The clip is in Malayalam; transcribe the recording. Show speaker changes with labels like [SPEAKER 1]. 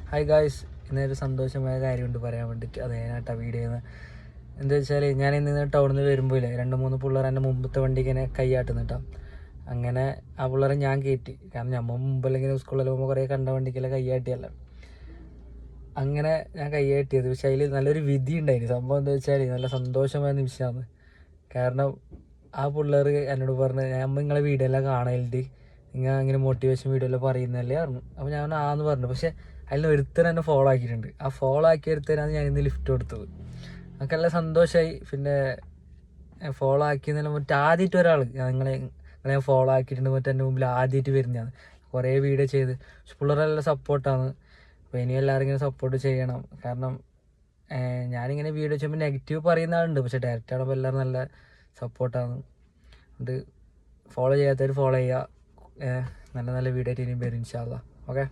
[SPEAKER 1] ഹായ് ഗായ്സ്, ഇന്നൊരു സന്തോഷമായ കാര്യമുണ്ട് പറയാൻ വേണ്ടിയിട്ട്. അത് ഞാനായിട്ടാ വീഡിയോ ചെയ്യുന്നത്. എന്താ വെച്ചാൽ ഞാൻ ഇന്ന് ടൗണിൽ നിന്ന് വരുമ്പോൾ 2-3 പിള്ളേർ എൻ്റെ മുമ്പത്തെ വണ്ടിക്ക് ഇങ്ങനെ കൈയാട്ടുന്നിട്ടാ. അങ്ങനെ ആ പിള്ളേരെ ഞാൻ കയറ്റി. കാരണം നമ്മൾ മുമ്പല്ലെങ്കിൽ സ്കൂളിൽ പോകുമ്പോൾ കുറേ കണ്ട വണ്ടിക്കെല്ലാം കൈയാട്ടിയല്ല. അങ്ങനെ ഞാൻ കൈയാട്ടിയത്. പക്ഷേ അതിൽ നല്ലൊരു വിധി ഉണ്ടായിരുന്നു. സംഭവം എന്താ വെച്ചാൽ നല്ല സന്തോഷമായ നിമിഷമാണ്. കാരണം ആ പിള്ളേർ എന്നോട് പറഞ്ഞ് നമ്മൾ നിങ്ങളെ വീഡിയോ എല്ലാം കാണലുണ്ട്, നിങ്ങൾ അങ്ങനെ മോട്ടിവേഷൻ വീഡിയോ എല്ലാം പറയുന്നതല്ലേ പറഞ്ഞു. അപ്പോൾ ഞാൻ ആന്ന് പറഞ്ഞു. പക്ഷേ അതിൽ ഒരുത്തൻ എന്നെ ഫോളോ ആക്കിയിട്ടുണ്ട്. ആ ഫോളോ ആക്കി ഒരുത്തനാണ് ഞാൻ ഇന്ന് ലിഫ്റ്റ് കൊടുത്തത്. നമുക്ക് നല്ല സന്തോഷമായി. പിന്നെ ഫോളോ ആക്കിയെന്നല്ല മറ്റേ ആദ്യമായിട്ട് ഒരാൾ നിങ്ങളെ ഫോളോ ആക്കിയിട്ടുണ്ട്. മറ്റേ എൻ്റെ മുമ്പിൽ ആദ്യമായിട്ട് വരുന്നതാണ്. കുറേ വീഡിയോ ചെയ്ത്. പക്ഷെ പിള്ളേരെല്ലാം സപ്പോർട്ടാണ്. അപ്പോൾ ഇനി എല്ലാവരും ഇങ്ങനെ സപ്പോർട്ട് ചെയ്യണം. കാരണം ഞാനിങ്ങനെ വീഡിയോ ചെയ്യുമ്പോൾ നെഗറ്റീവ് പറയുന്ന ആളുണ്ട്, പക്ഷേ ഡയറക്റ്റ് ആകുമ്പോൾ എല്ലാവരും നല്ല സപ്പോർട്ടാണ്. അത് ഫോളോ ചെയ്യാത്തവർ ഫോളോ ചെയ്യുക. നല്ല നല്ല വീഡിയോ ആയിട്ട് ഇനിയും വരും ഇൻഷാ അല്ലാഹ്. ഓക്കെ.